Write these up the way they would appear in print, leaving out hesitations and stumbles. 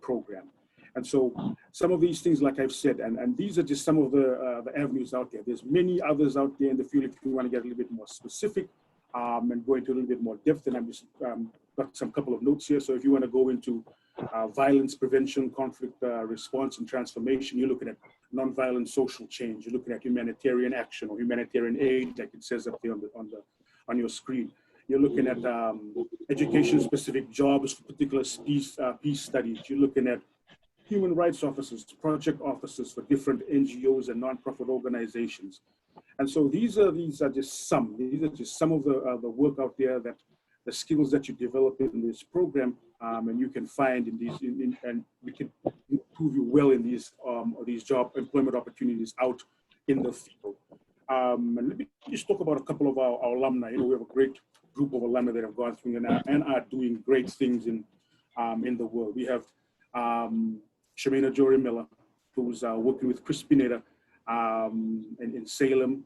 program. And so some of these things, like I've said, and these are just some of the avenues out there. There's many others out there in the field if you want to get a little bit more specific and go into a little bit more depth. And I'm just got some couple of notes here. So if you want to go into violence prevention, conflict response and transformation, you're looking at nonviolent social change. You're looking at humanitarian action or humanitarian aid, like it says up there on your screen. You're looking at education-specific jobs for particular peace studies. You're looking at human rights officers, project officers for different NGOs and nonprofit organizations. And so these are just some of the work out there, that the skills that you develop in this program, and you can find in these, and we can improve you well in these job employment opportunities out in the field. And let me just talk about a couple of our alumni. You know, we have a great group of alumni that have gone through and are doing great things in the world. We have Shemina Jory Miller, who's working with Chris Pineda in Salem,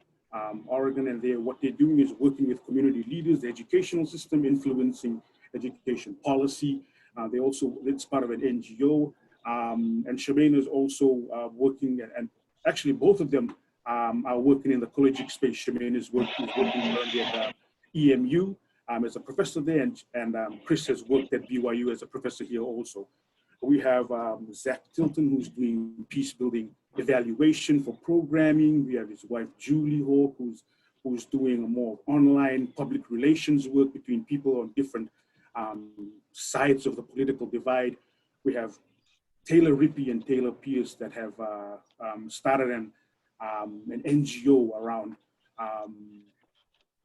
Oregon, and what they're doing is working with community leaders, the educational system, influencing education policy. It's part of an NGO, and Shemina is also working, and actually both of them are working in the collegiate space. Shemina is working currently at EMU as a professor there, and Chris has worked at BYU as a professor here also. We have Zach Tilton, who's doing peace-building evaluation for programming. We have his wife, Julie Hawk, who's doing more online public relations work between people on different sides of the political divide. We have Taylor Rippey and Taylor Pierce that have started an NGO around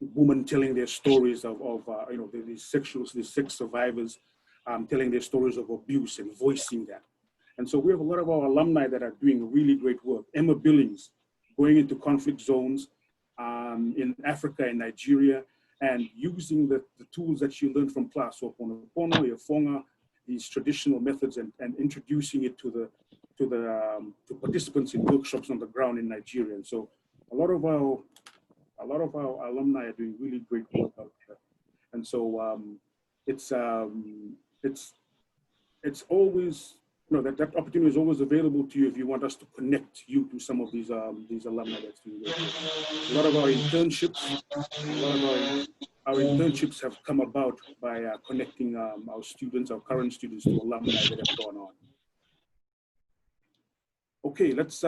women telling their stories of these sex survivors, telling their stories of abuse and voicing that. And so we have a lot of our alumni that are doing really great work. Emma Billings, going into conflict zones in Africa and Nigeria, and using the tools that she learned from class, so Ho'oponopono, Yafonga, these traditional methods, and introducing it to participants in workshops on the ground in Nigeria. And so a lot of our alumni are doing really great work out there. And so it's always, that opportunity is always available to you if you want us to connect you to some of these alumni that's doing great work. A lot of our internships have come about by connecting our current students to alumni that have gone on. Okay, let's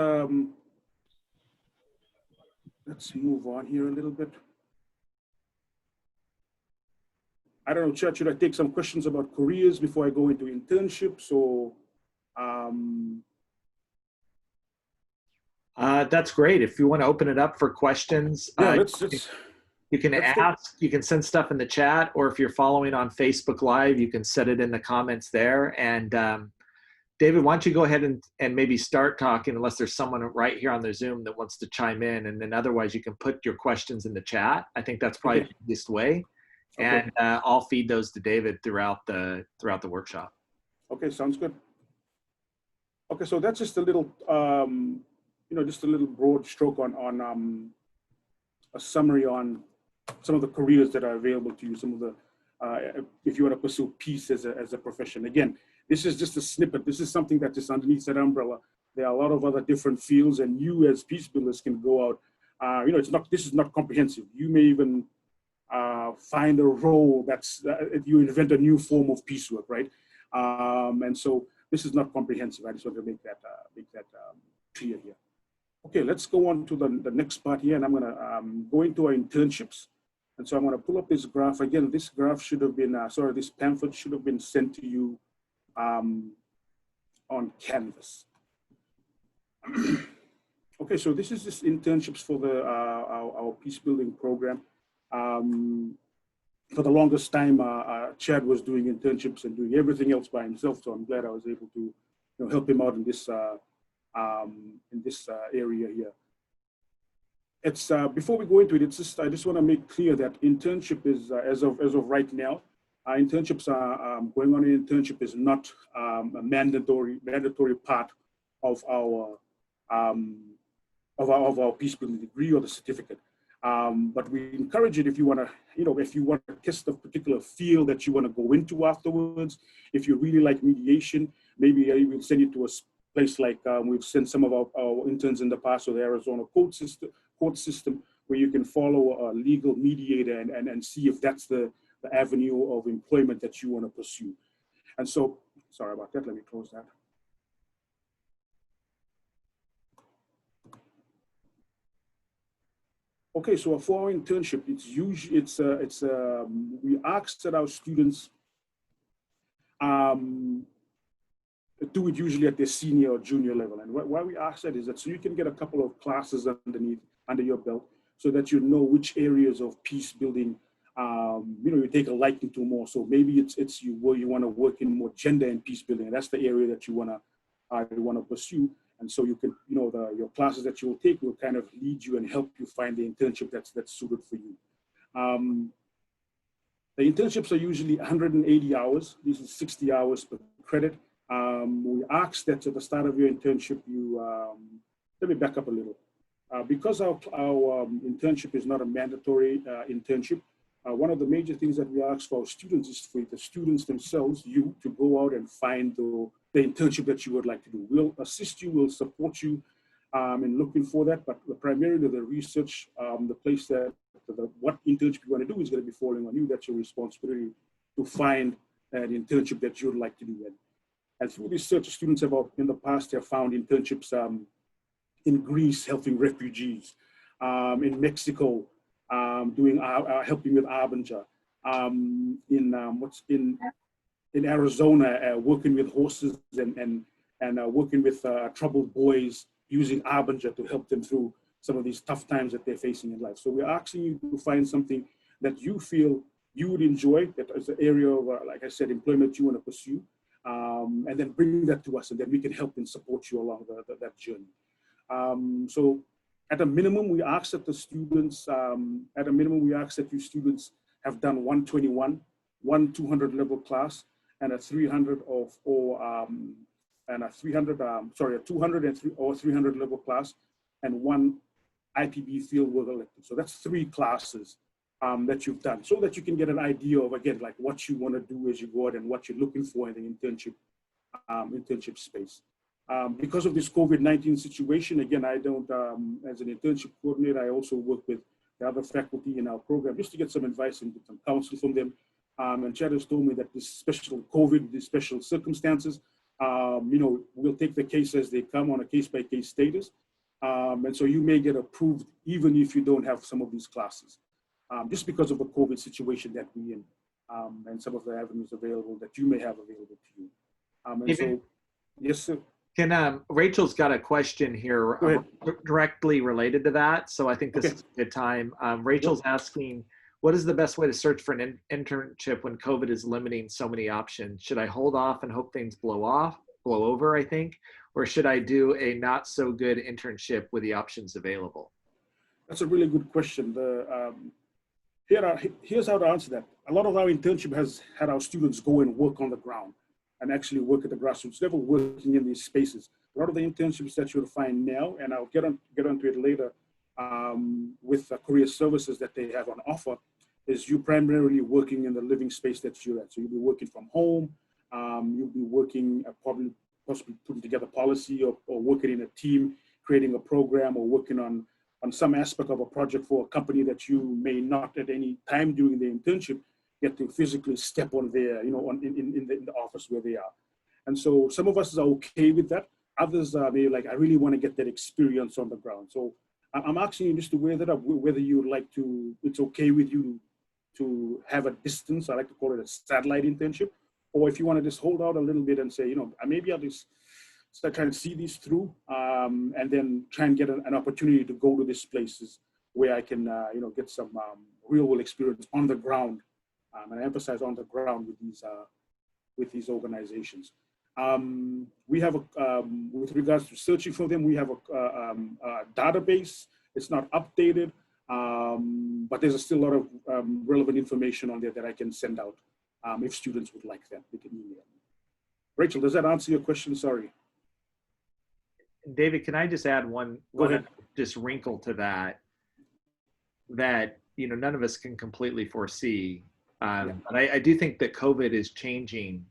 move on here a little bit. I don't know, Chad, should I take some questions about careers before I go into internships, or? That's great. If you want to open it up for questions, yeah, you can ask, you can send stuff in the chat, or if you're following on Facebook Live, you can set it in the comments there. And David, why don't you go ahead and maybe start talking, unless there's someone right here on the Zoom that wants to chime in, and then otherwise you can put your questions in the chat. I think that's probably the easiest way. Okay. And I'll feed those to David throughout the workshop. Okay, sounds good. Okay, so that's just a little, just a little broad stroke on a summary on some of the careers that are available to you. Some of the, if you want to pursue peace as a profession. Again, this is just a snippet. This is something that is underneath that umbrella. There are a lot of other different fields, and you as peace builders can go out. This is not comprehensive. You may even find a role that's, you invent a new form of peace work, right? And so this is not comprehensive. I just want to make that clear here. Okay, let's go on to the next part here, and I'm gonna go into our internships. And so I'm gonna pull up this graph. Again, this graph should have been, this pamphlet should have been sent to you on Canvas. Okay, so this is just internships for our peace building program. For the longest time, Chad was doing internships and doing everything else by himself. So I'm glad I was able to help him out in this area here. It's before we go into it, I just want to make clear that internship is as of right now, internships are going on. An internship is not a mandatory part of our peace building degree or the certificate. But we encourage it if you want to, if you want to test a particular field that you want to go into afterwards. If you really like mediation, maybe we'll send you to a place like we've sent some of our interns in the past to the Arizona court system, where you can follow a legal mediator and see if that's the avenue of employment that you want to pursue. And so, sorry about that, let me close that. Okay, so for our internship, it's usually, we ask that our students do it usually at their senior or junior level. And why we ask that is that so you can get a couple of classes under your belt, so that you know which areas of peace building you take a liking to more. So maybe it's you want to work in more gender and peace building, and that's the area that you want to pursue. And so you can, your classes that you will take will kind of lead you and help you find the internship that's suited for you. The internships are usually 180 hours. This is 60 hours per credit. We ask that at the start of your internship, you, let me back up a little. Because our internship is not a mandatory internship, one of the major things that we ask for our students is for the students themselves, you, to go out and find the internship that you would like to do. We'll assist you, we'll support you in looking for that, but primarily the research, the place that, what internship you want to do is going to be falling on you. That's your responsibility to find an internship that you'd like to do. And through research, students in the past have found internships in Greece, helping refugees, in Mexico, helping with Arbinger, in Arizona, working with horses and working with troubled boys, using Arbinger to help them through some of these tough times that they're facing in life. So we're asking you to find something that you feel you would enjoy, that is an area of, like I said, employment you want to pursue, and then bring that to us, and then we can help and support you along that journey. So at a minimum, we ask that the students, you students have done 121, one 200 level class, and a 300 or 300 level class, and one IPB fieldwork elective. So that's 3 classes that you've done, so that you can get an idea of, again, like what you want to do as you go out and what you're looking for in the internship space. Because of this COVID-19 situation, again, I don't, as an internship coordinator, I also work with the other faculty in our program just to get some advice and get some counsel from them. And Chad has told me that this special COVID, these special circumstances, we'll take the case as they come on a case-by-case status. And so you may get approved even if you don't have some of these classes, just because of the COVID situation that we're in, and some of the avenues available that you may have available to you. And so, yes, sir. Rachel's got a question here directly related to that. So I think this is a good time. Rachel's asking, what is the best way to search for an internship when COVID is limiting so many options? Should I hold off and hope things blow over, I think? Or should I do a not so good internship with the options available? That's a really good question. Here's how to answer that. A lot of our internship has had our students go and work on the ground and actually work at the grassroots level, working in these spaces. A lot of the internships that you'll find now, and I'll get onto it later, with career services that they have on offer, is you primarily working in the living space that you're at. So you'll be working from home, you'll be working possibly putting together policy or working in a team, creating a program, or working on some aspect of a project for a company that you may not at any time during the internship get to physically step on there, in the office where they are. And so some of us are okay with that. Others are like, I really want to get that experience on the ground. So I'm asking you just to weigh that up, whether you would like to, it's okay with you to have a distance, I like to call it a satellite internship, or if you want to just hold out a little bit and say, maybe I'll just start trying to see these through, and then try and get an opportunity to go to these places where I can, get some real world experience on the ground. And I emphasize on the ground with these organizations. We have with regards to searching for them, we have a database. It's not updated, but there's still a lot of relevant information on there that I can send out if students would like that. They can email me. Rachel, does that answer your question? Sorry. David, can I just add one just wrinkle to that? that, you know, none of us can completely foresee. Yeah. But I do think that COVID is changing,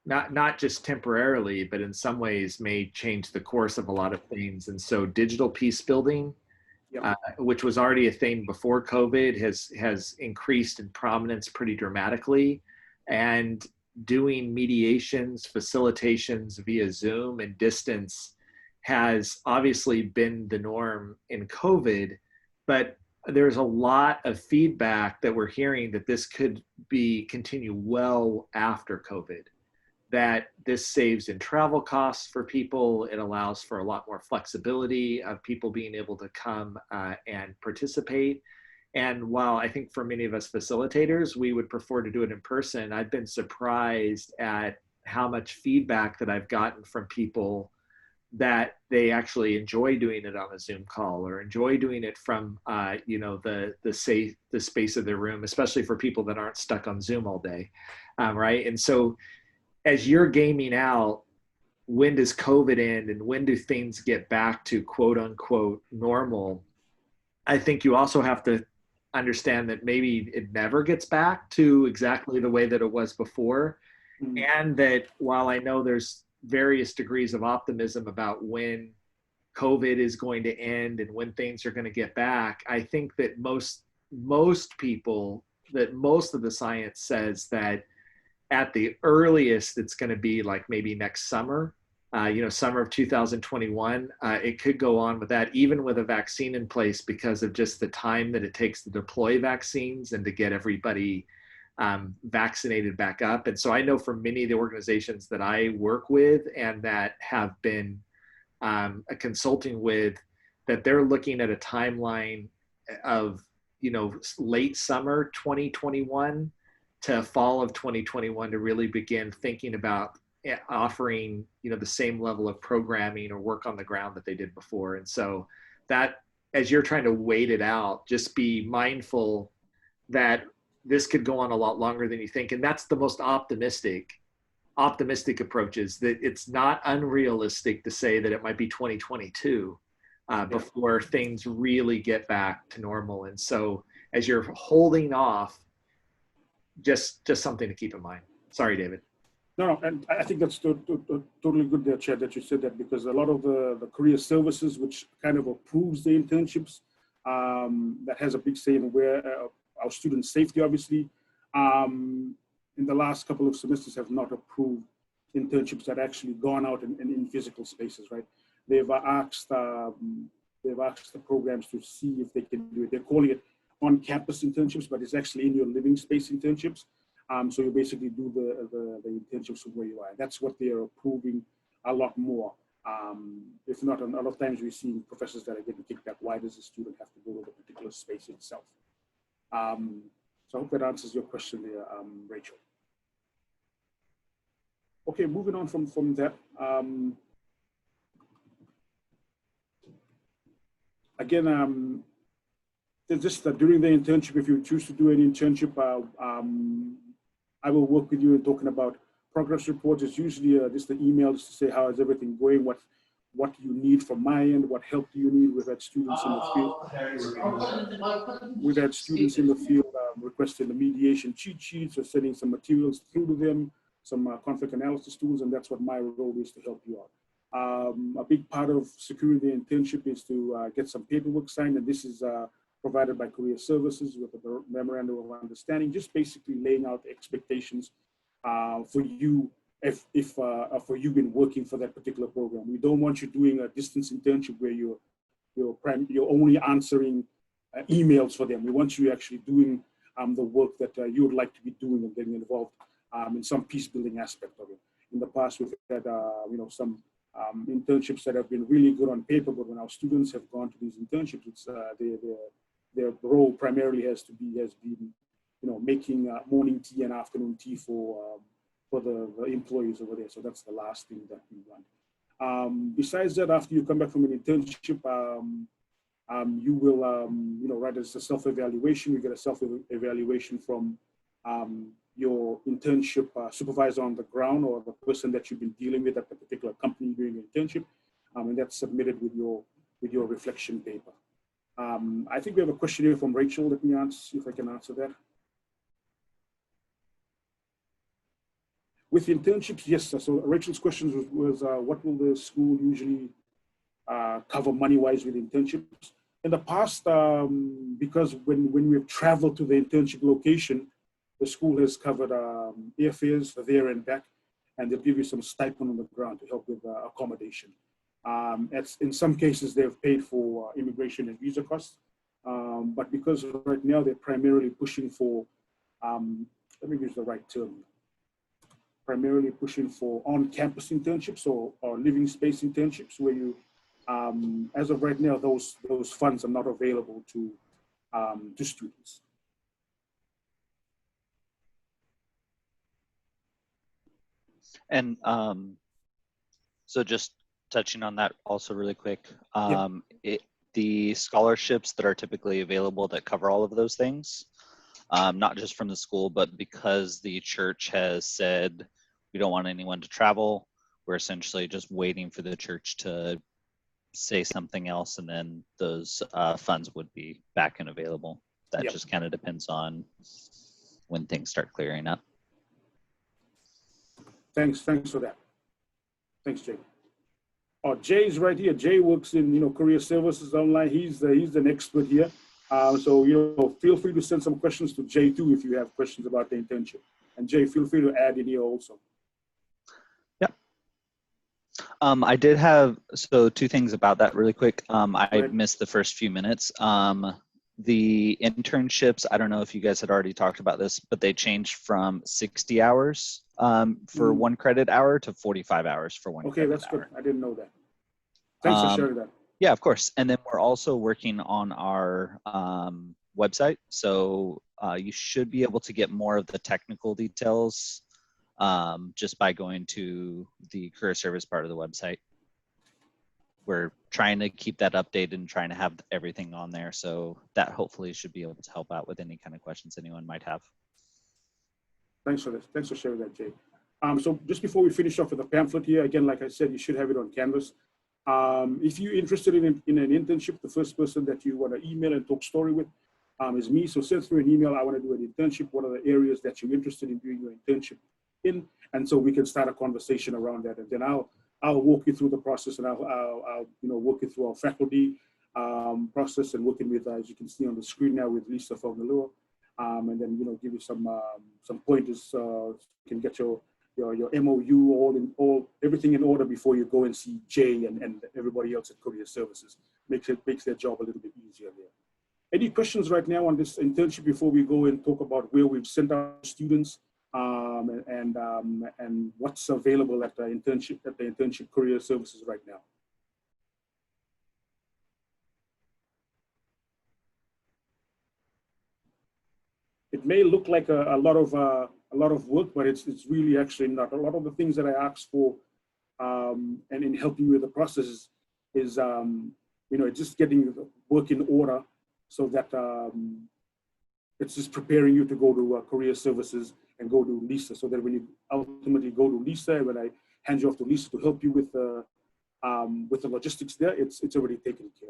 not just temporarily, but in some ways may change the course of a lot of things. And so digital peace building, Yeah. which was already a thing before COVID, has increased in prominence pretty dramatically. And doing mediations, facilitations via Zoom and distance has obviously been the norm in COVID, but there's a lot of feedback that we're hearing that this could be continue well after COVID, that this saves in travel costs for people. It allows for a lot more flexibility of people being able to come and participate. And while I think for many of us facilitators, we would prefer to do it in person, I've been surprised at how much feedback that I've gotten from people that they actually enjoy doing it on a Zoom call or enjoy doing it from, you know, the space of their room, especially for people that aren't stuck on Zoom all day, right? And so as you're gaming out, when does COVID end and when do things get back to quote unquote normal? I think you also have to understand that maybe it never gets back to exactly the way that it was before. Mm. And that while I know there's various degrees of optimism about when COVID is going to end and when things are going to get back, I think that most people, that most of the science says that at the earliest, it's going to be like maybe next summer, you know, summer of 2021. It could go on with that, even with a vaccine in place, because of just the time that it takes to deploy vaccines and to get everybody vaccinated back up. And so I know for many of the organizations that I work with and that have been consulting with, that they're looking at a timeline of, you know, late summer 2021 to fall of 2021 to really begin thinking about offering, you know, the same level of programming or work on the ground that they did before. And so that, as you're trying to wait it out, just be mindful that this could go on a lot longer than you think. And that's the most optimistic approaches, that it's not unrealistic to say that it might be 2022 before things really get back to normal. And so as you're holding off, just something to keep in mind. Sorry, David. No, and I think that's totally good there, Chad, that you said that, because a lot of the career services, which kind of approves the internships, that has a big say in where our student safety, obviously, in the last couple of semesters have not approved internships that actually gone out and in physical spaces, right? They've asked the programs to see if they can do it. They're calling it on-campus internships, but it's actually in your living space internships. So you basically do the internships from where you are. That's what they are approving a lot more. If not, a lot of times we see professors that are getting kicked back. Why does the student have to go to the particular space itself? So I hope that answers your question there, Rachel. Okay, moving on from that. Again, just during the internship, if you choose to do an internship, I will work with you in talking about progress reports. It's usually just the emails to say how is everything going, what you need from my end, what help do you need. We've had students in the field. We've had students in the field requesting the mediation cheat sheets or sending some materials through to them, some conflict analysis tools, and that's what my role is, to help you out. A big part of securing the internship is to get some paperwork signed, and this is provided by Career Services with a memorandum of understanding, just basically laying out expectations for you for you been working for that particular program. We don't want you doing a distance internship where you're only answering emails for them. We want you actually doing the work that you would like to be doing and getting involved in some peace building aspect of it. In the past, we've had some internships that have been really good on paper, but when our students have gone to these internships, it's their role primarily has been making morning tea and afternoon tea for the employees over there. So that's the last thing that we want. Besides that, after you come back from an internship, you will write as a self-evaluation. You get a self-evaluation from your internship supervisor on the ground, or the person that you've been dealing with at the particular company during your internship, and that's submitted with your reflection paper. I think we have a question here from Rachel. Let me see if I can answer that. With internships, yes. So Rachel's question was what will the school usually cover money-wise with internships? In the past, because when we've traveled to the internship location, the school has covered airfares there and back, and they'll give you some stipend on the ground to help with accommodation. In some cases, they've paid for immigration and visa costs, but because right now they're primarily pushing for, let me use the right term, primarily pushing for on-campus internships or living space internships where you, as of right now, those funds are not available to students. And so just touching on that also really quick, the scholarships that are typically available that cover all of those things, not just from the school, but because the church has said we don't want anyone to travel, we're essentially just waiting for the church to say something else, and then those funds would be back and available. That just kind of depends on when things start clearing up. Thanks for that. Thanks, Jay. Oh, Jay's right here. Jay works in career services online. He's an expert here. So feel free to send some questions to Jay too if you have questions about the internship. And Jay, feel free to add in here also. Yeah. I did have two things about that really quick. I missed the first few minutes. The internships, I don't know if you guys had already talked about this, but they changed from 60 hours for 1 credit hour to 45 hours for 1 credit hour. Okay, that's good. I didn't know that. Thanks for sharing that. Yeah, of course. And then we're also working on our website. So you should be able to get more of the technical details just by going to the career service part of the website. We're trying to keep that updated and trying to have everything on there. So that hopefully should be able to help out with any kind of questions anyone might have. Thanks for this. Thanks for sharing that, Jay. So just before we finish off with the pamphlet here, again, like I said, you should have it on Canvas. If you're interested in an internship, the first person that you want to email and talk story with is me. So send through an email. I want to do an internship. What are the areas that you're interested in doing your internship in? And so we can start a conversation around that. And then I'll walk you through the process, and I'll walk you through our faculty process and working with, as you can see on the screen now, with Lisa Faunalua, and then give you some pointers so you can get your MOU everything in order before you go and see Jay and everybody else at Career Services. Makes their job a little bit easier there. Any questions right now on this internship before we go and talk about where we've sent our students? And what's available at the internship career services right now. It may look like a lot of work, but it's really actually not. A lot of the things that I asked for and in helping you with the process is just getting the work in order so that it's just preparing you to go to career services and go to Lisa, so that when you ultimately go to Lisa, when I hand you off to Lisa to help you with the logistics there, it's already taken care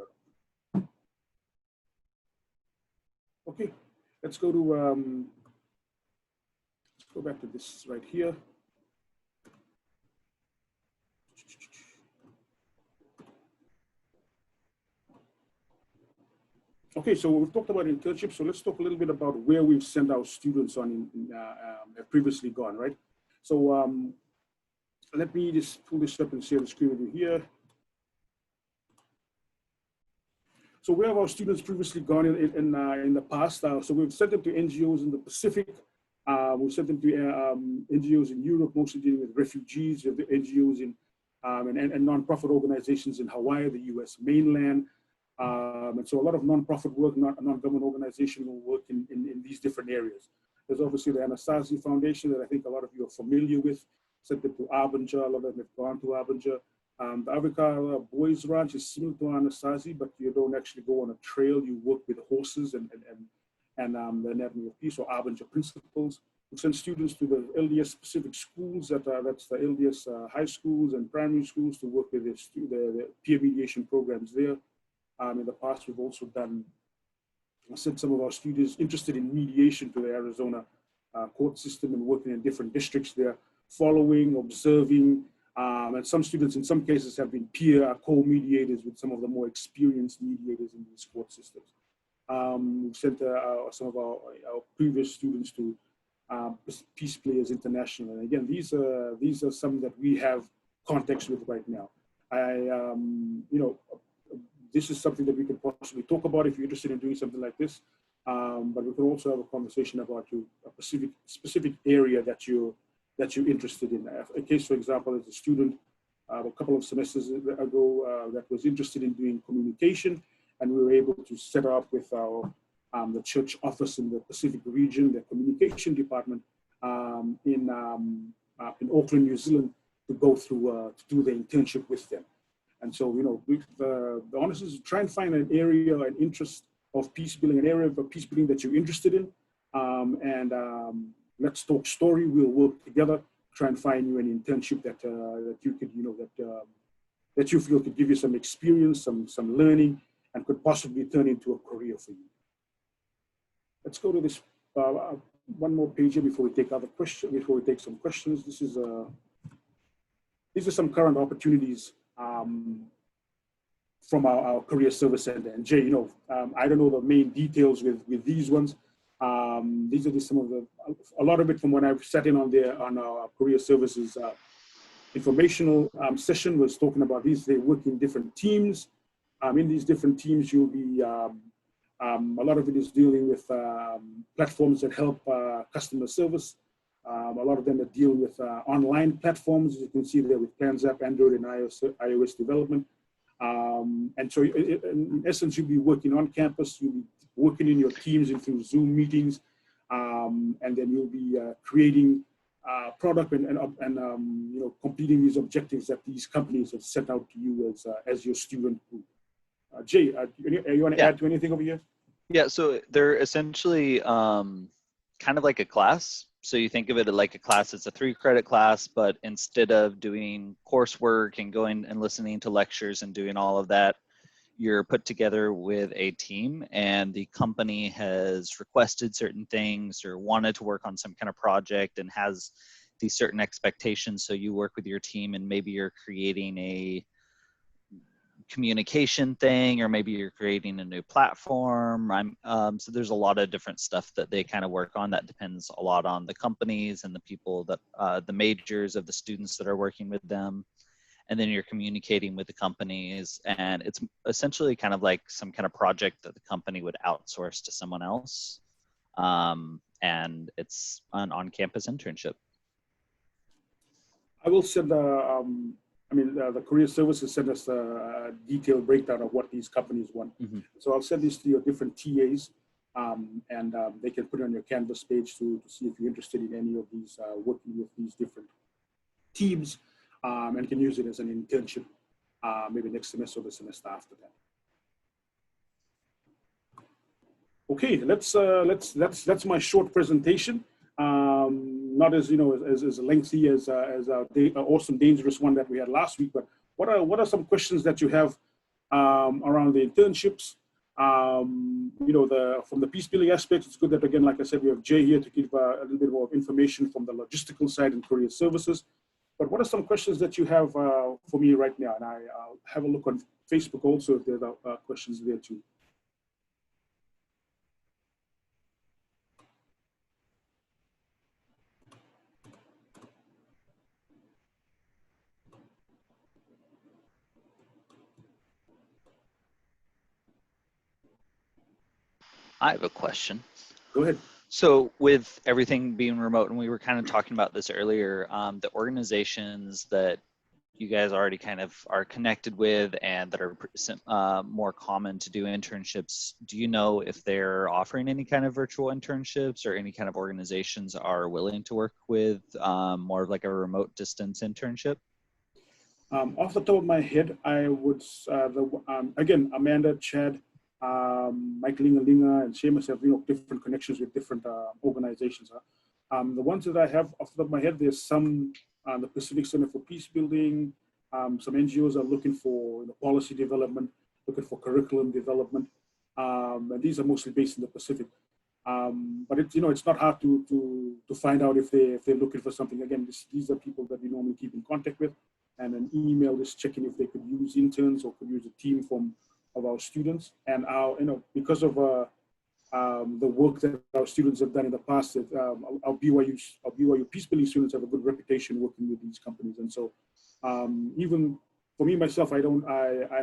of. Okay, let's go back to this right here. Okay, so we've talked about internships, so let's talk a little bit about where we've sent our students on have previously gone, right? So let me just pull this up and share the screen with you here. So where have our students previously gone in the past? So we've sent them to NGOs in the Pacific. We've sent them to NGOs in Europe, mostly dealing with refugees, the NGOs and nonprofit organizations in Hawaii, the US mainland. And so a lot of nonprofit work, non-government organizational work in these different areas. There's obviously the Anasazi Foundation that I think a lot of you are familiar with. Sent them to Arbinger, a lot of them have gone to Arbinger. The Avikara Boys Ranch is similar to Anasazi, but you don't actually go on a trail. You work with horses and the Anatomy of Peace or Arbinger principles. We send students to the LDS specific schools, that's the LDS high schools and primary schools, to work with the peer mediation programs there. In the past, we've also sent some of our students interested in mediation to the Arizona court system and working in different districts there, following, observing, and some students in some cases have been peer co-mediators with some of the more experienced mediators in these court systems. We've sent some of our previous students to Peace Players International. And again, these are some that we have contacts with right now. This is something that we can possibly talk about if you're interested in doing something like this. But we can also have a conversation about a specific area that you're interested in. A case, for example, is a student a couple of semesters ago that was interested in doing communication, and we were able to set up with our the church office in the Pacific region, the communication department in Auckland, New Zealand, to go through to do the internship with them. And so, the honest is to try and find an area, an interest of peace building, an area of peace building that you're interested in, and let's talk story. We'll work together, try and find you an internship that you could, that you feel could give you some experience, some learning, and could possibly turn into a career for you. Let's go to this one more page here before we take some questions. These are some current opportunities from our career service center. And Jay, I don't know the main details with these ones. These are just some of a lot of it from when I've sat in on our career services informational session was talking about these. They work in different teams. In these different teams, you'll be, a lot of it is dealing with platforms that help customer service. A lot of them are dealing with online platforms, as you can see there with PlansApp, Android, and iOS development. And so in essence, you'll be working on campus, you'll be working in your teams and through Zoom meetings, and then you'll be creating product and completing these objectives that these companies have set out to you as your student group. Jay, you want to add to anything over here? Yeah, so they're essentially kind of like a class. So you think of it like a class, it's a 3-credit class, but instead of doing coursework and going and listening to lectures and doing all of that, you're put together with a team, and the company has requested certain things or wanted to work on some kind of project and has these certain expectations. So you work with your team, and maybe you're creating a communication thing, or maybe you're creating a new platform. So there's a lot of different stuff that they kind of work on that depends a lot on the companies and the people that the majors of the students that are working with them. And then you're communicating with the companies, and it's essentially kind of like some kind of project that the company would outsource to someone else. And it's an on-campus internship. I will send the career services send us a detailed breakdown of what these companies want. Mm-hmm. So I'll send this to your different TAs, and they can put it on your Canvas page to see if you're interested in any of these, working with these different teams, and can use it as an internship, maybe next semester or the semester after that. Okay, that's my short presentation. Not as as lengthy as our awesome dangerous one that we had last week, but what are some questions that you have around the internships? From the peace building aspect, it's good that, again, like I said, we have Jay here to give a little bit more information from the logistical side and career services. But what are some questions that you have for me right now? And I'll have a look on Facebook also if there are questions there too. I have a question. Go ahead. So with everything being remote, and we were kind of talking about this earlier, the organizations that you guys already kind of are connected with and that are more common to do internships, do you know if they're offering any kind of virtual internships, or any kind of organizations are willing to work with more of like a remote distance internship? Off the top of my head, I would, again, Amanda, Chad, Mike Linga, and Seamus have different connections with different organizations. The ones that I have off the top of my head, there's some the Pacific Center for Peace Building. Some NGOs are looking for policy development. looking for curriculum development. And these are mostly based in the Pacific. But it's, it's not hard to find out if they're looking for something. Again, these are people that we normally keep in contact with, and an email is checking if they could use interns or could use a team of our students. And because of the work that our students have done in the past, that our BYU Peacebuilding students have a good reputation working with these companies. And so even for me myself, I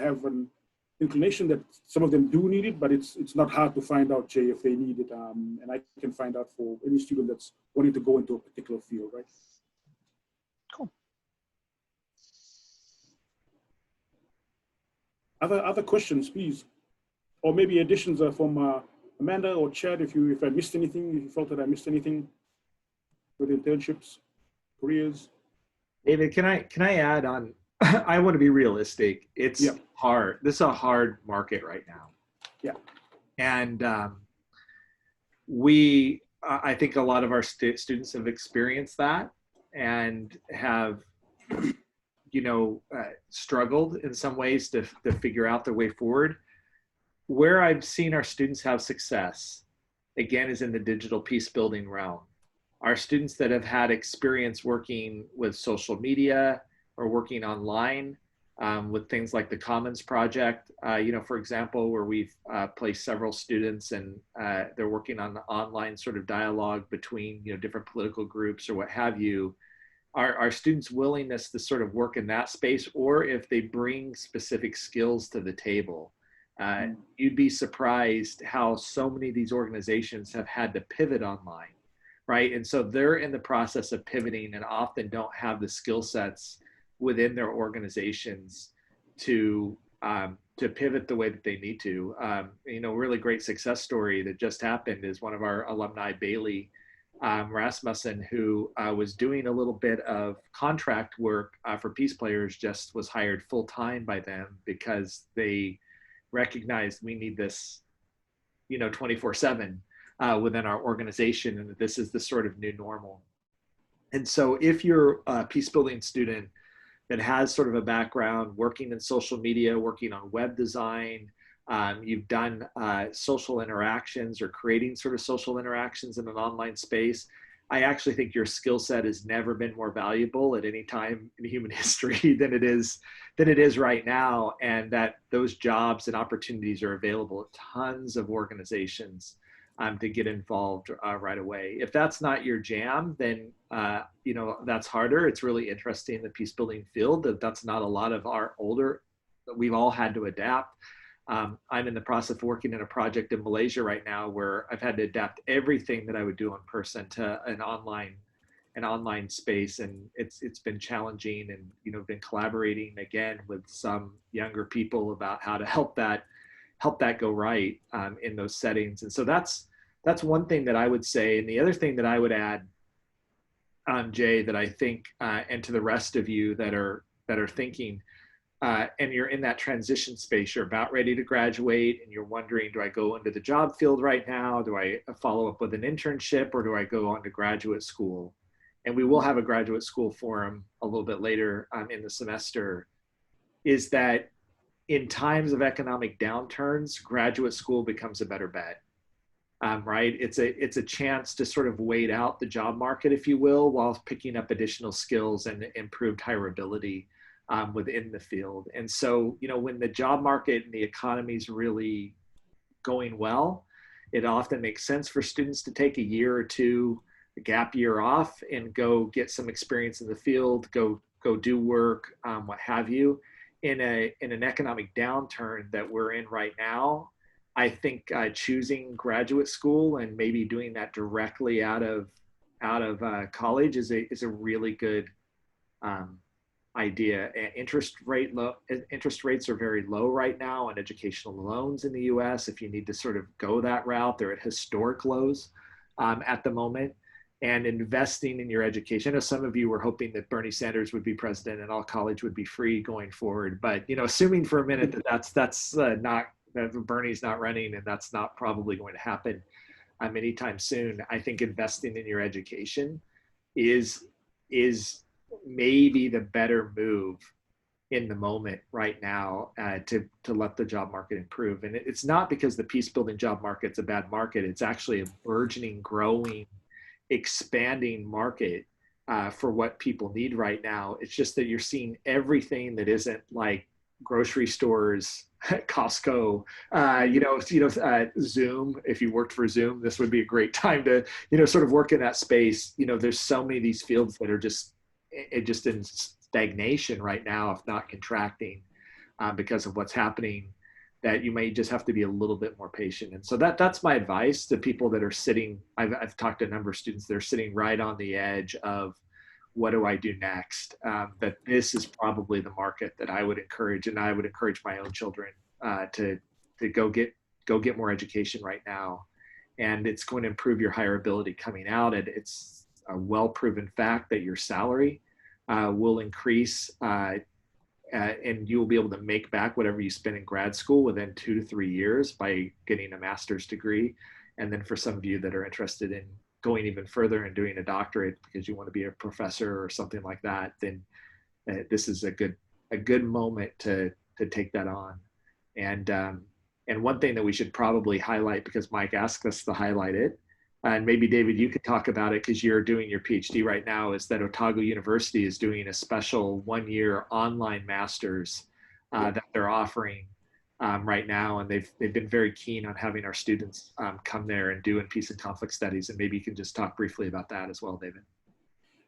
have an inclination that some of them do need it, but it's not hard to find out, Jay, if they need it. And I can find out for any student that's wanting to go into a particular field, right? Cool. Other questions, please, or maybe additions from Amanda or Chad. If I missed anything, if you felt that I missed anything with internships, careers. David, can I add on? I want to be realistic. It's hard. This is a hard market right now. Yeah. And I think a lot of our students have experienced that and have, struggled in some ways to figure out their way forward. Where I've seen our students have success, again, is in the digital peace building realm. Our students that have had experience working with social media or working online with things like the Commons Project, for example, where we've placed several students and they're working on the online sort of dialogue between, different political groups or what have you. Our students' willingness to sort of work in that space, or if they bring specific skills to the table, you'd be surprised how so many of these organizations have had to pivot online, right? And so they're in the process of pivoting and often don't have the skill sets within their organizations to pivot the way that they need to. Really great success story that just happened is one of our alumni, Bailey Rasmussen, who was doing a little bit of contract work for Peace Players, just was hired full-time by them because they recognized we need this, 24/7 within our organization, and that this is the sort of new normal. And so if you're a peace building student that has sort of a background working in social media, working on web design, you've done social interactions or creating sort of social interactions in an online space, I actually think your skill set has never been more valuable at any time in human history than it is right now, and that those jobs and opportunities are available at tons of organizations to get involved right away. If that's not your jam, then that's harder. It's really interesting in the peace building field that's not a lot of our older. We've all had to adapt. I'm in the process of working in a project in Malaysia right now where I've had to adapt everything that I would do in person to an online space, and it's been challenging, and been collaborating again with some younger people about how to help that go right in those settings. And so that's one thing that I would say. And the other thing that I would add, Jay, that I think, and to the rest of you that are thinking, and you're in that transition space, you're about ready to graduate and you're wondering, do I go into the job field right now? Do I follow up with an internship, or do I go on to graduate school? And we will have a graduate school forum a little bit later in the semester. Is that in times of economic downturns, graduate school becomes a better bet, right? It's a chance to sort of wait out the job market, if you will, while picking up additional skills and improved hireability within the field. And so, when the job market and the economy is really going well, it often makes sense for students to take a year or two, a gap year off, and go get some experience in the field, go do work, what have you. In an economic downturn that we're in right now, I think choosing graduate school and maybe doing that directly out of college is a really good idea. Interest rates are very low right now on educational loans in the U.S. If you need to sort of go that route, they're at historic lows at the moment. And investing in your education. I know some of you were hoping that Bernie Sanders would be president and all college would be free going forward. But assuming for a minute that that's not, that Bernie's not running, and that's not probably going to happen anytime soon, I think investing in your education is maybe the better move in the moment right now to let the job market improve. And it's not because the peace building job market's a bad market. It's actually a burgeoning, growing, expanding market for what people need right now. It's just that you're seeing everything that isn't like grocery stores, Costco, Zoom. If you worked for Zoom, this would be a great time to, sort of work in that space. There's so many of these fields that are just in stagnation right now, if not contracting, because of what's happening, that you may just have to be a little bit more patient. And so that's my advice to people that are sitting. I've talked to a number of students that are sitting right on the edge of, what do I do next? That this is probably the market that I would encourage, and I would encourage my own children to go get more education right now. And it's going to improve your hireability coming out. And it's a well-proven fact that your salary will increase, and you will be able to make back whatever you spend in grad school within 2 to 3 years by getting a master's degree. And then for some of you that are interested in going even further and doing a doctorate because you want to be a professor or something like that, then this is a good moment to take that on. And one thing that we should probably highlight, because Mike asked us to highlight it, and maybe David, you could talk about it because you're doing your PhD right now, is that Otago University is doing a special 1-year online master's that they're offering right now. And they've been very keen on having our students come there and do in peace and conflict studies. And maybe you can just talk briefly about that as well, David.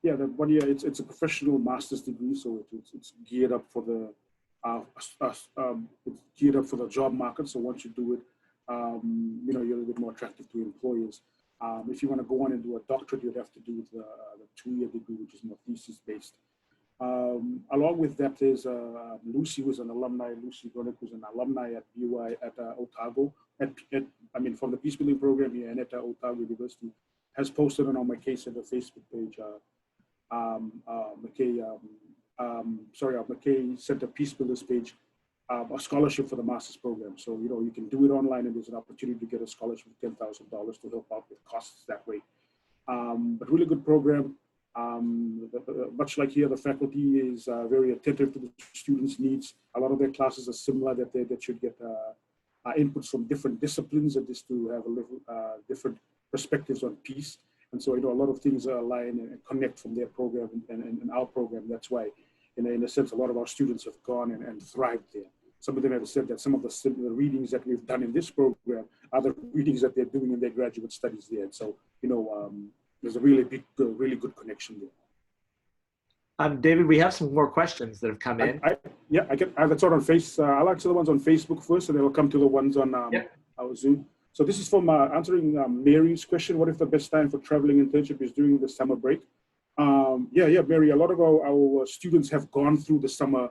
Yeah, the 1 year, it's a professional master's degree, so it's geared up for the it's geared up for the job market. So once you do it, you're a little bit more attractive to employers. If you want to go on and do a doctorate, you'd have to do the 2-year degree, which is more thesis based. Along with that, there's Lucy, who's an alumni, Lucy Bronick, who's an alumni at Otago, from the Peacebuilding program here and at Otago University, has posted on our McKay Center Facebook page, McKay Center Peacebuilders page, a scholarship for the master's program. So, you can do it online, and there's an opportunity to get a scholarship of $10,000 to help out with costs that way. But really good program. Much like here, the faculty is very attentive to the students' needs. A lot of their classes are similar, that should get inputs from different disciplines, and just to have a little different perspectives on peace. And so, a lot of things align and connect from their program and our program. That's why, in a sense, a lot of our students have gone and thrived there. Some of them have said that some of the similar readings that we've done in this program are the readings that they're doing in their graduate studies there. And so, there's a really good connection there. David, we have some more questions that have come in. That's on Face. I'll answer the ones on Facebook first, and then we'll come to the ones on our Zoom. So this is from answering Mary's question. What if the best time for traveling internship is during the summer break? Mary, a lot of our students have gone through the summer,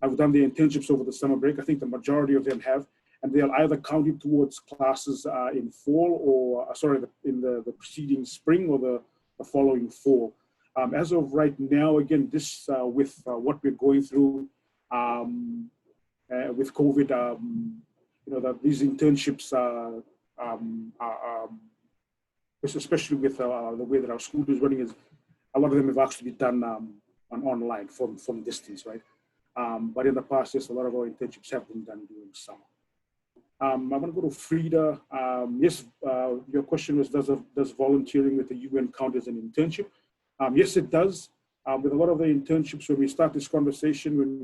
have done their internships over the summer break. I think the majority of them have, and they'll either count it towards classes in fall or, in the preceding spring or the following fall. As of right now, again, this with what we're going through with COVID, these internships, especially with the way that our school is running, is a lot of them have actually done online from distance, right? But in the past, yes, a lot of our internships have been done during summer. I'm going to go to Frida. Yes, your question was, does volunteering with the UN count as an internship? Yes, it does. With a lot of the internships, when we start this conversation, when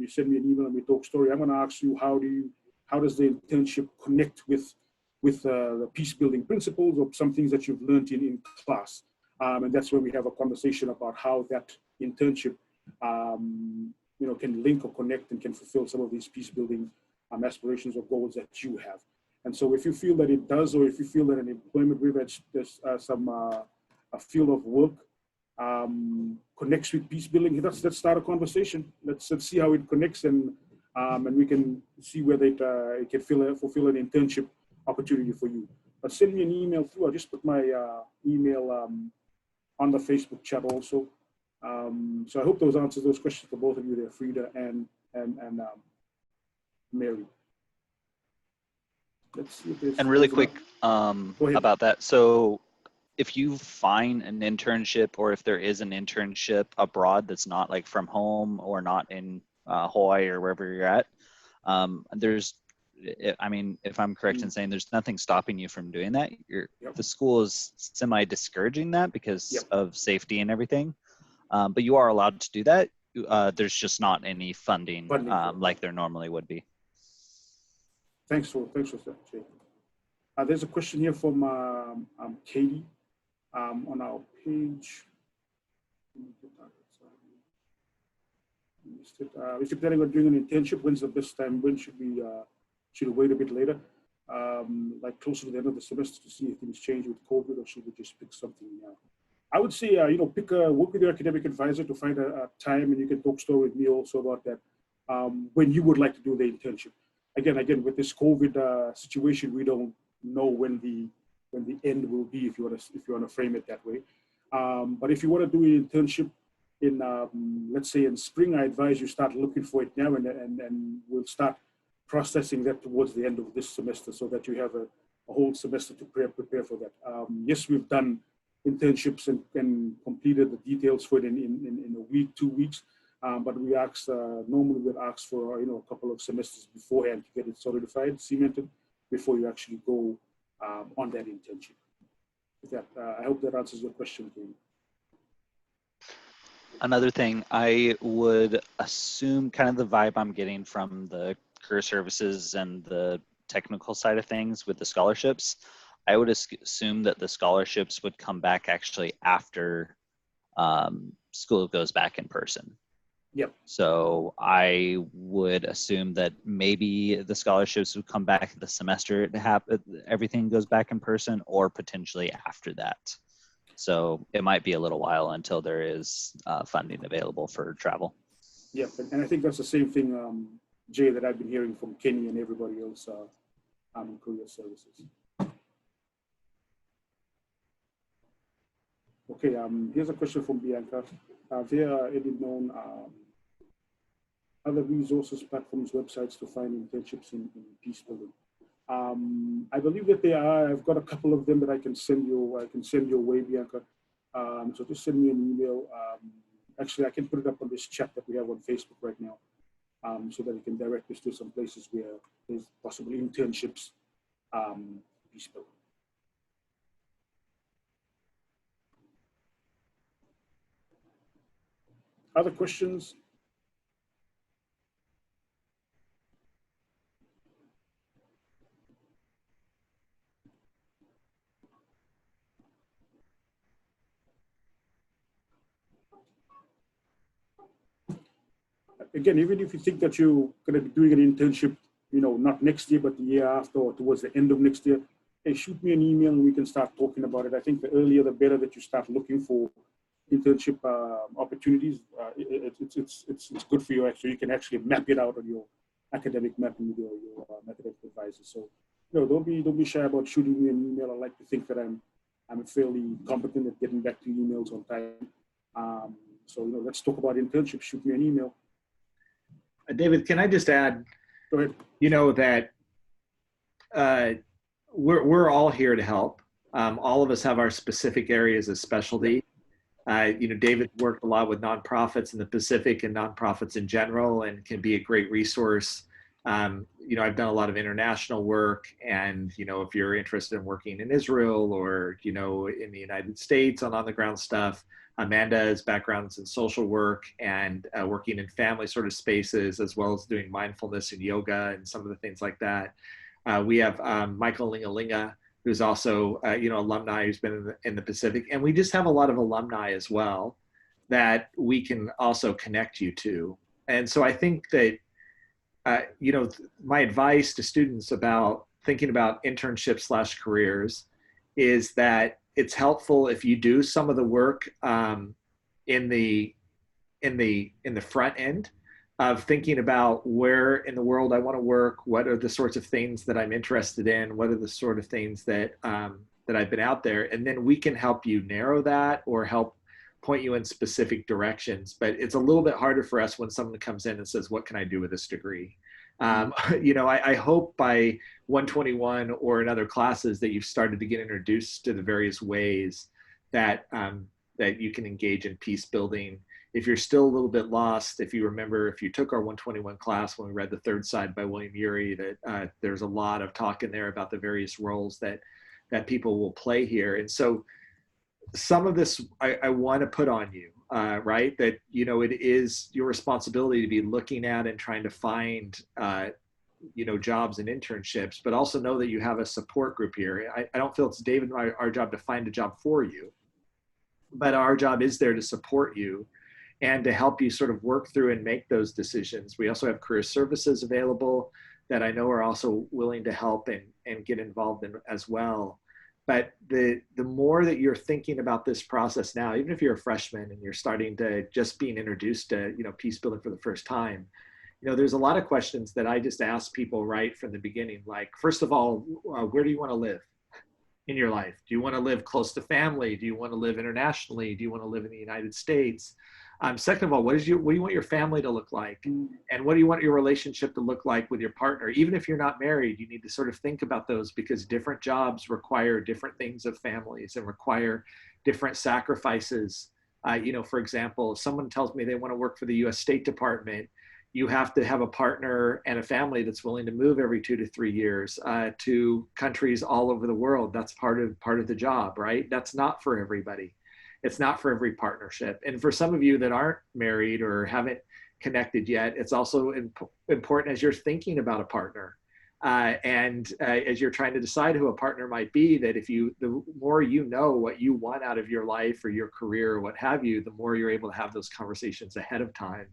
you send me an email and we talk story, I'm going to ask you, how does the internship connect with the peace building principles or some things that you've learned in class? And that's when we have a conversation about how that internship, can link or connect and can fulfill some of these peace building aspirations or goals that you have. And so if you feel that it does, or if you feel that an employment where there's a field of work connects with peace building, let's start a conversation. Let's see how it connects, and we can see whether it can fulfill an internship opportunity for you. But send me an email through. I'll just put my email on the Facebook chat also. So I hope those answers those questions for both of you there, Frida and Mary. Let's see if there's, and really quick about that. So if you find an internship, or if there is an internship abroad that's not like from home or not in Hawaii or wherever you're at. I mean, if I'm correct in saying there's nothing stopping you from doing that, the school is semi-discouraging that because of safety and everything. But you are allowed to do that. There's just not any funding like there normally would be. Thanks for that, Jay. There's a question here from Katie on our page. If you're planning on doing an internship, when's the best time? When should we wait a bit later, like closer to the end of the semester to see if things change with COVID, or should we just pick something now? I would say, work with your academic advisor to find a time, and you can talk story with me also about that, when you would like to do the internship. Again, with this COVID situation, we don't know when the end will be, if you want to frame it that way. But if you want to do an internship in, let's say in spring, I advise you start looking for it now, and we'll start processing that towards the end of this semester, so that you have a whole semester to prepare for that. Yes, we've done internships and completed the details for it in a week, 2 weeks, but we normally we'll ask for a couple of semesters beforehand to get it solidified, cemented, before you actually go on that internship. I hope that answers your question, Katie. Another thing, I would assume kind of the vibe I'm getting from the career services and the technical side of things with the scholarships, I would assume that the scholarships would come back actually after school goes back in person. Yep. So I would assume that maybe the scholarships would come back the semester everything goes back in person, or potentially after that. So it might be a little while until there is funding available for travel. Yep, and I think that's the same thing, Jay, that I've been hearing from Kenny and everybody else in career services. Okay, here's a question from Bianca. There are any known other resources, platforms, websites to find internships in Peacebuilding? I believe that they are. I've got a couple of them that I can send your way, Bianca. So just send me an email. Actually, I can put it up on this chat that we have on Facebook right now, so that you can direct us to some places where there's possibly internships. Peacebuilding. Other questions? Again, even if you think that you're going to be doing an internship, not next year, but the year after, or towards the end of next year, hey, shoot me an email and we can start talking about it. I think the earlier, the better that you start looking for internship opportunities. It's good for you. Actually, you can actually map it out on your academic mapping with your academic advisor. So, don't be shy about shooting me an email. I like to think that I'm fairly competent at getting back to emails on time. So, let's talk about internships. Shoot me an email. David, can I just add, Go ahead. That we're all here to help. All of us have our specific areas of specialty. David worked a lot with nonprofits in the Pacific and nonprofits in general, and can be a great resource. I've done a lot of international work, and if you're interested in working in Israel or in the United States on the ground stuff, Amanda's background's in social work and working in family sort of spaces, as well as doing mindfulness and yoga and some of the things like that. We have Michael Lingalinga, who's also alumni, who's been in the Pacific, and we just have a lot of alumni as well that we can also connect you to. And so I think that my advice to students about thinking about internships/careers is that it's helpful if you do some of the work in the front end of thinking about where in the world I want to work, what are the sorts of things that I'm interested in, what are the sort of things that I've been out there, and then we can help you narrow that or help point you in specific directions. But it's a little bit harder for us when someone comes in and says, what can I do with this degree? I hope by 121 or in other classes that you've started to get introduced to the various ways that that you can engage in peace building if you're still a little bit lost, if you remember, if you took our 121 class when we read The Third Side by William Ury, that there's a lot of talk in there about the various roles that people will play here. And so some of this I want to put on you, right? That, you know, it is your responsibility to be looking at and trying to find, you know, jobs and internships, but also know that you have a support group here. I don't feel it's David and our job to find a job for you, but our job is there to support you and to help you sort of work through and make those decisions. We also have career services available that I know are also willing to help and get involved in as well. But the more that you're thinking about this process now, even if you're a freshman and you're starting to just being introduced to, you know, Peacebuilding for the first time, you know, there's a lot of questions that I just ask people right from the beginning. Like, first of all, where do you want to live in your life? Do you want to live close to family? Do you want to live internationally? Do you want to live in the United States? Second of all, what do you want your family to look like? And what do you want your relationship to look like with your partner? Even if you're not married, you need to sort of think about those, because different jobs require different things of families and require different sacrifices. You know, for example, if someone tells me they want to work for the US State Department, you have to have a partner and a family that's willing to move every 2 to 3 years to countries all over the world. That's part of the job, right? That's not for everybody. It's not for every partnership. And for some of you that aren't married or haven't connected yet, it's also important as you're thinking about a partner and as you're trying to decide who a partner might be, that the more you know what you want out of your life or your career or what have you, the more you're able to have those conversations ahead of time,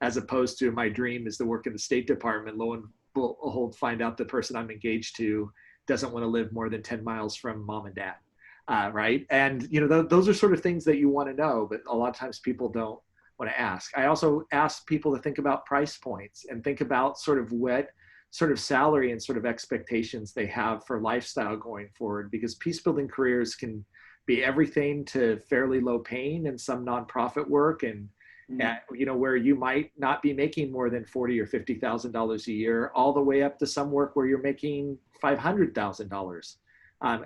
as opposed to my dream is to work in the State Department. Lo and behold, find out the person I'm engaged to doesn't want to live more than 10 miles from mom and dad. Right. And, you know, those are sort of things that you want to know, but a lot of times people don't want to ask. I also ask people to think about price points and think about sort of what sort of salary and sort of expectations they have for lifestyle going forward, because Peacebuilding careers can be everything to fairly low paying and some nonprofit work, and you know, where you might not be making more than $40,000 or $50,000 a year, all the way up to some work where you're making $500,000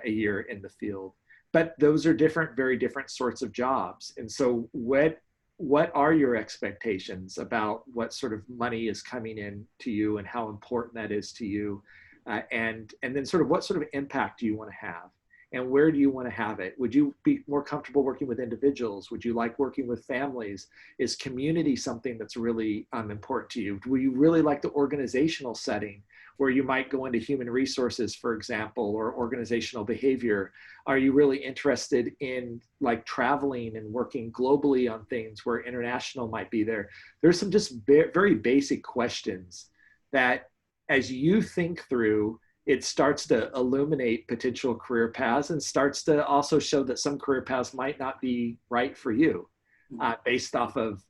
a year in the field. But those are different, very different sorts of jobs. And so what are your expectations about what sort of money is coming in to you and how important that is to you? And then sort of what sort of impact do you want to have? And where do you want to have it? Would you be more comfortable working with individuals? Would you like working with families? Is community something that's really important to you? Would you really like the organizational setting where you might go into human resources, for example, or organizational behavior? Are you really interested in like traveling and working globally on things where international might be there? There's some just very basic questions that as you think through, it starts to illuminate potential career paths and starts to also show that some career paths might not be right for you based off of,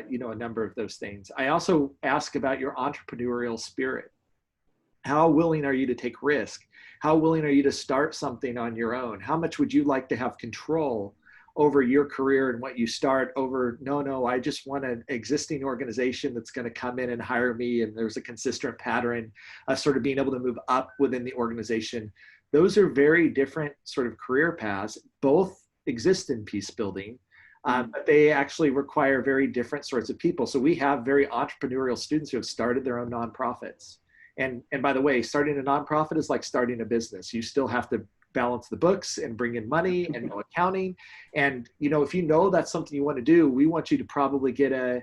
you know, a number of those things. I also ask about your entrepreneurial spirit. How willing are you to take risk? How willing are you to start something on your own? How much would you like to have control over your career and what you start over, no, I just want an existing organization that's going to come in and hire me, and there's a consistent pattern of sort of being able to move up within the organization. Those are very different sort of career paths. Both exist in Peacebuilding, but they actually require very different sorts of people. So we have very entrepreneurial students who have started their own nonprofits. And by the way, starting a nonprofit is like starting a business. You still have to balance the books and bring in money and know accounting. And, you know, if you know that's something you want to do, we want you to probably get a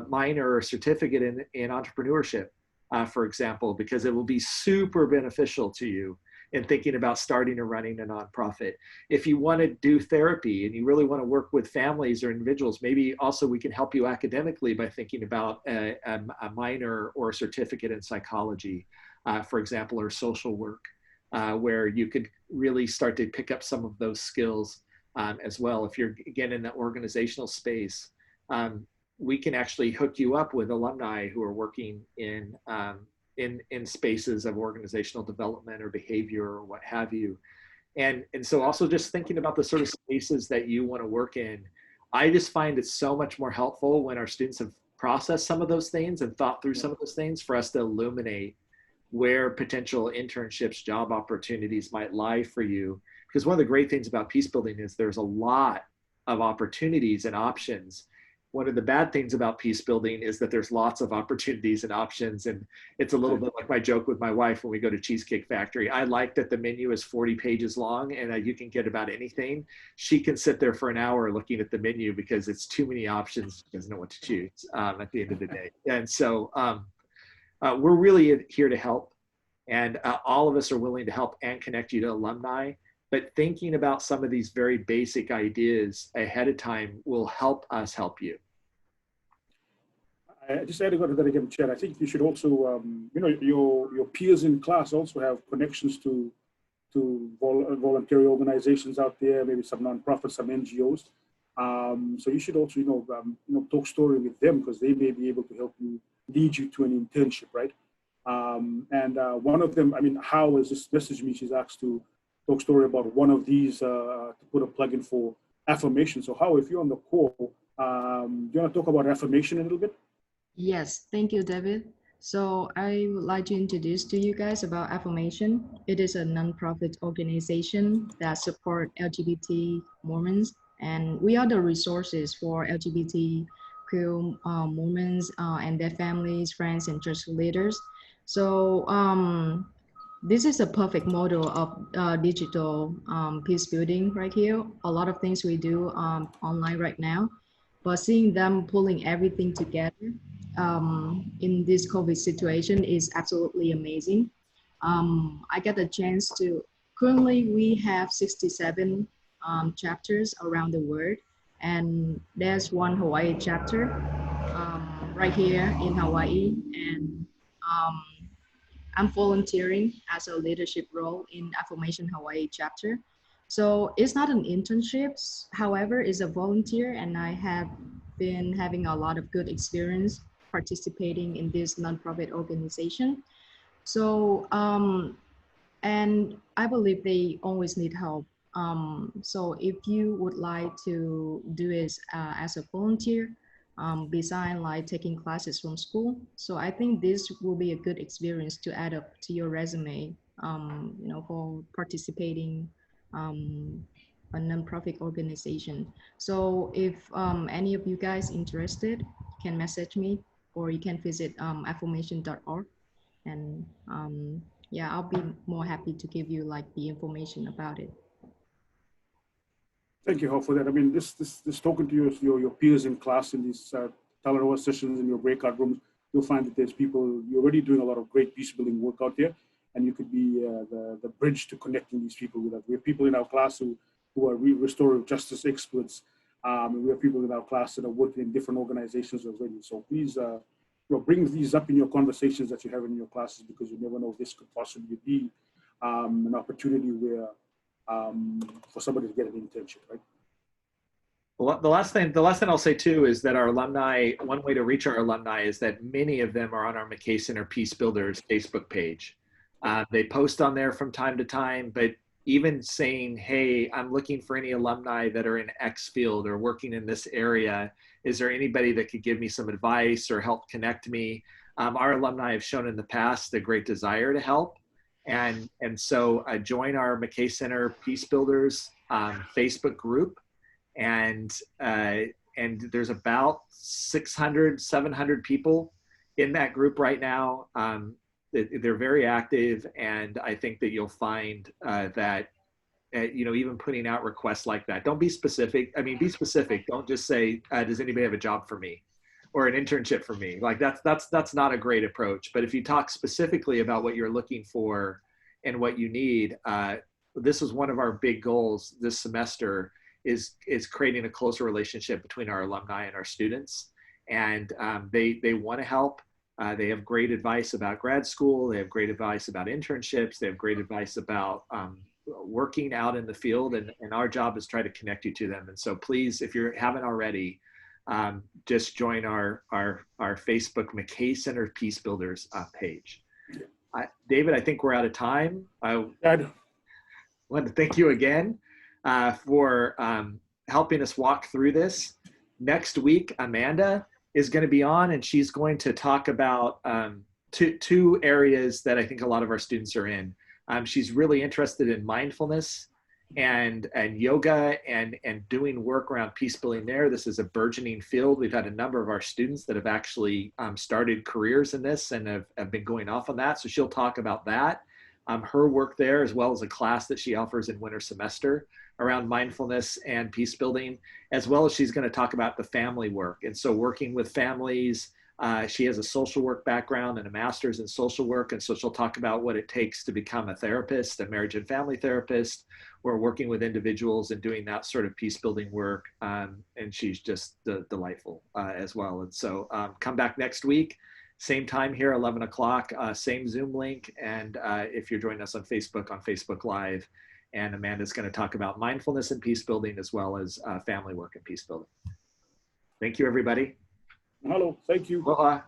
minor or certificate in entrepreneurship, for example, because it will be super beneficial to you in thinking about starting or running a nonprofit. If you want to do therapy and you really want to work with families or individuals, maybe also we can help you academically by thinking about a minor or a certificate in psychology, for example, or social work, where you could really start to pick up some of those skills as well. If you're, again, in the organizational space, we can actually hook you up with alumni who are working in spaces of organizational development or behavior or what have you. And so also just thinking about the sort of spaces that you want to work in. I just find it so much more helpful when our students have processed some of those things and thought through some of those things for us to illuminate where potential internships, job opportunities might lie for you. Because one of the great things about Peacebuilding is there's a lot of opportunities and options. one of the bad things about peace building is that there's lots of opportunities and options. And it's a little bit like my joke with my wife when we go to Cheesecake Factory. I like that the menu is 40 pages long and you can get about anything. She can sit there for an hour looking at the menu because it's too many options. She doesn't know what to choose at the end of the day. And so we're really here to help. And all of us are willing to help and connect you to alumni. But thinking about some of these very basic ideas ahead of time will help us help you. I just had to go to that again, Chad. I think you should also, your peers in class also have connections to voluntary organizations out there, maybe some nonprofits, some NGOs. So you should also, talk story with them because they may be able to help you, lead you to an internship, right? And one of them, How has just messaged me? She's asked to talk story about one of these to put a plug in for affirmation. So How, if you're on the call, do you want to talk about affirmation a little bit? Yes, thank you, David. So I would like to introduce to you guys about Affirmation. It is a nonprofit organization that support LGBT Mormons, and we are the resources for LGBTQ Mormons and their families, friends, and church leaders. So this is a perfect model of digital peace building right here. A lot of things we do online right now, but seeing them pulling everything together in this COVID situation is absolutely amazing. I get a chance to, currently we have 67 chapters around the world, and there's one Hawaii chapter right here in Hawaii, and I'm volunteering as a leadership role in Affirmation Hawaii chapter. So it's not an internship, however, it's a volunteer, and I have been having a lot of good experience participating in this nonprofit organization. So, and I believe they always need help. So if you would like to do it as a volunteer, besides like taking classes from school, so I think this will be a good experience to add up to your resume, for participating a nonprofit organization. So if any of you guys interested, can message me, or you can visit affirmation.org, and yeah, I'll be more happy to give you like the information about it. Thank you, Ho, for that. This talking to your peers in class in these Talanoa sessions in your breakout rooms, you'll find that there's people, you're already doing a lot of great peace building work out there, and you could be the bridge to connecting these people with us. We have people in our class who are restorative justice experts, and we have people in our class that are working in different organizations already. So please, bring these up in your conversations that you have in your classes, because you never know if this could possibly be an opportunity where for somebody to get an internship, right? Well, the last thing I'll say too is that our alumni, one way to reach our alumni is that many of them are on our McKay Center Peace Builders Facebook page. They post on there from time to time, but even saying, hey, I'm looking for any alumni that are in X field or working in this area. Is there anybody that could give me some advice or help connect me? Our alumni have shown in the past a great desire to help. And so join our McKay Center Peace Builders Facebook group. And there's about 600, 700 people in that group right now. They're very active, and I think that you'll find that, even putting out requests like that, don't be specific. Be specific. Don't just say, does anybody have a job for me or an internship for me? Like that's not a great approach. But if you talk specifically about what you're looking for and what you need, this is one of our big goals this semester is creating a closer relationship between our alumni and our students. And they want to help. They have great advice about grad school. They have great advice about internships. They have great advice about working out in the field. And our job is try to connect you to them. And so please, if you haven't already, just join our Facebook McKay Center Peace Builders page. David, I think we're out of time. I want to thank you again for helping us walk through this. Next week, Amanda is going to be on, and she's going to talk about two areas that I think a lot of our students are in. She's really interested in mindfulness and yoga and doing work around peace building there. This is a burgeoning field. We've had a number of our students that have actually started careers in this and have been going off on that. So she'll talk about that, her work there, as well as a class that she offers in winter semester around mindfulness and peace building, as well as she's going to talk about the family work. And so working with families, she has a social work background and a master's in social work. And so she'll talk about what it takes to become a therapist, a marriage and family therapist. We're working with individuals and doing that sort of peace building work. And she's just delightful as well. And so come back next week, same time here, 11 o'clock, same Zoom link. And if you're joining us on Facebook Live, and Amanda's going to talk about mindfulness and peace building, as well as family work and peace building. Thank you, everybody. Hello, thank you. Aloha.